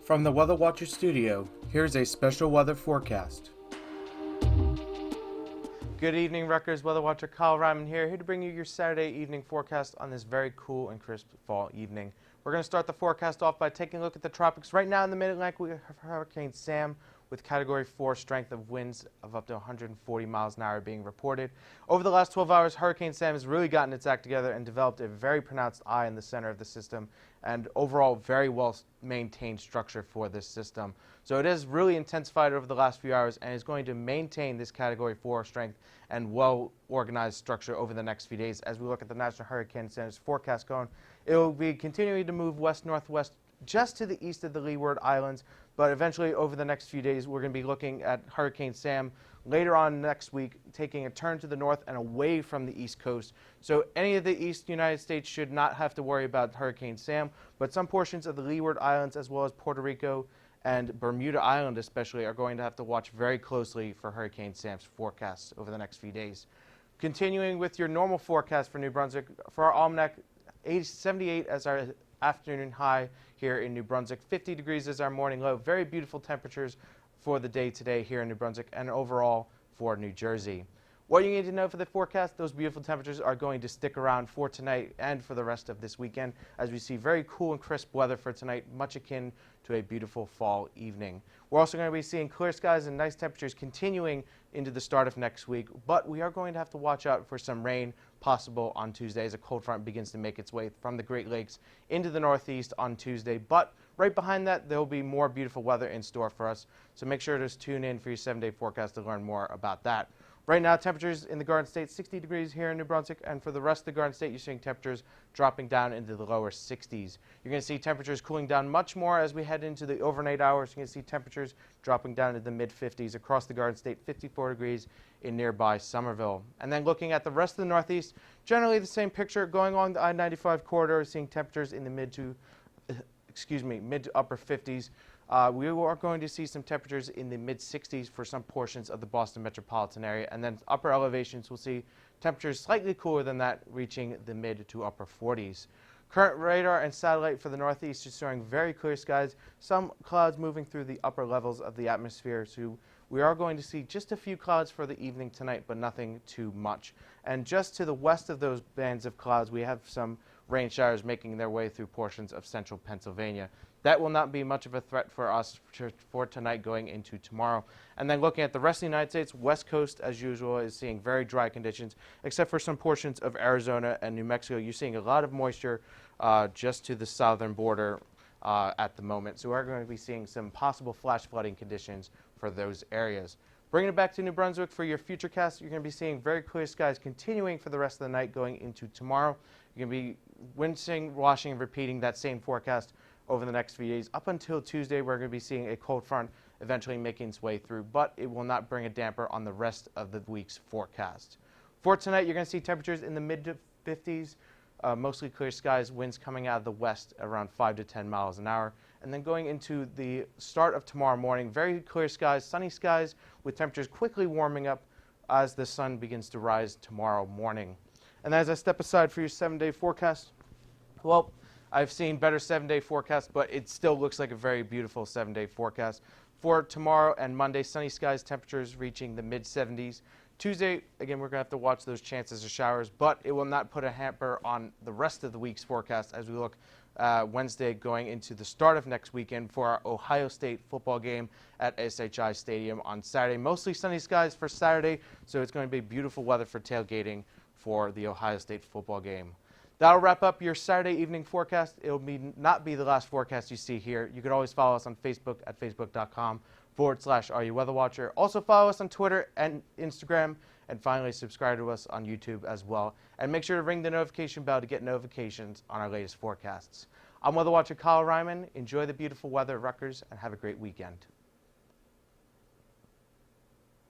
From the Weather Watcher studio, here's a special weather forecast. Good evening, Rutgers Weather Watcher Kyle Reiman here to bring you your Saturday evening forecast on this very cool and crisp fall evening. We're going to start the forecast off by taking a look at the tropics. Right now in the Mid-Atlantic, we have Hurricane Sam with Category 4 strength of winds of up to 140 miles an hour being reported. Over the last 12 hours, Hurricane Sam has really gotten its act together and developed a very pronounced eye in the center of the system and overall very well maintained structure for this system. So it has really intensified over the last few hours and is going to maintain this Category 4 strength and well-organized structure over the next few days. As we look at the National Hurricane Center's forecast going, it will be continuing to move west-northwest just to the east of the Leeward Islands, but eventually over the next few days we're going to be looking at Hurricane Sam later on next week taking a turn to the north and away from the east coast. So any of the east United States should not have to worry about Hurricane Sam, but some portions of the Leeward Islands as well as Puerto Rico and Bermuda Island especially are going to have to watch very closely for Hurricane Sam's forecasts over the next few days. Continuing with your normal forecast for New Brunswick, for our almanac, 78 as our afternoon high here in New Brunswick, 50 degrees is our morning low. Very beautiful temperatures for the day today here in New Brunswick and overall for New Jersey. What you need to know for the forecast, those beautiful temperatures are going to stick around for tonight and for the rest of this weekend as we see very cool and crisp weather for tonight, much akin to a beautiful fall evening. We're also going to be seeing clear skies and nice temperatures continuing into the start of next week, but we are going to have to watch out for some rain possible on Tuesday as a cold front begins to make its way from the Great Lakes into the Northeast on Tuesday. But right behind that, there will be more beautiful weather in store for us, so make sure to tune in for your 7-day forecast to learn more about that. Right now, temperatures in the Garden State, 60 degrees here in New Brunswick, and for the rest of the Garden State, you're seeing temperatures dropping down into the lower 60s. You're going to see temperatures cooling down much more as we head into the overnight hours. You're going to see temperatures dropping down to the mid-50s across the Garden State, 54 degrees in nearby Somerville. And then looking at the rest of the Northeast, generally the same picture going along the I-95 corridor, seeing temperatures in the mid to upper 50s. We are going to see some temperatures in the mid-60s for some portions of the Boston metropolitan area, and then upper elevations will see temperatures slightly cooler than that, reaching the mid to upper 40s. Current radar and satellite for the Northeast is showing very clear skies, some clouds moving through the upper levels of the atmosphere, so we are going to see just a few clouds for the evening tonight, but nothing too much. And just to the west of those bands of clouds, we have some rain showers making their way through portions of central Pennsylvania. That will not be much of a threat for us for tonight going into tomorrow. And then looking at the rest of the United States, West Coast, as usual, is seeing very dry conditions, except for some portions of Arizona and New Mexico. You're seeing a lot of moisture just to the southern border at the moment. So we're going to be seeing some possible flash flooding conditions for those areas. Bringing it back to New Brunswick for your future cast, you're going to be seeing very clear skies continuing for the rest of the night going into tomorrow. You're going to be rinsing, washing, and repeating that same forecast over the next few days. Up until Tuesday, we're going to be seeing a cold front eventually making its way through, but it will not bring a damper on the rest of the week's forecast. For tonight, you're going to see temperatures in the mid-50s, mostly clear skies, winds coming out of the west around 5 to 10 miles an hour. And then going into the start of tomorrow morning, very clear skies, sunny skies, with temperatures quickly warming up as the sun begins to rise tomorrow morning. And as I step aside for your 7-day forecast, well, I've seen better 7-day forecasts, but it still looks like a very beautiful 7-day forecast. For tomorrow and Monday, sunny skies, temperatures reaching the mid-70s. Tuesday, again, we're going to have to watch those chances of showers, but it will not put a hamper on the rest of the week's forecast as we look Wednesday going into the start of next weekend for our Ohio State football game at SHI Stadium on Saturday. Mostly sunny skies for Saturday, so it's going to be beautiful weather for tailgating for the Ohio State football game. That'll wrap up your Saturday evening forecast. It will not be the last forecast you see here. You can always follow us on Facebook at facebook.com/RUWeatherWatcher. Also follow us on Twitter and Instagram. And finally, subscribe to us on YouTube as well. And make sure to ring the notification bell to get notifications on our latest forecasts. I'm Weather Watcher Kyle Reiman. Enjoy the beautiful weather at Rutgers and have a great weekend.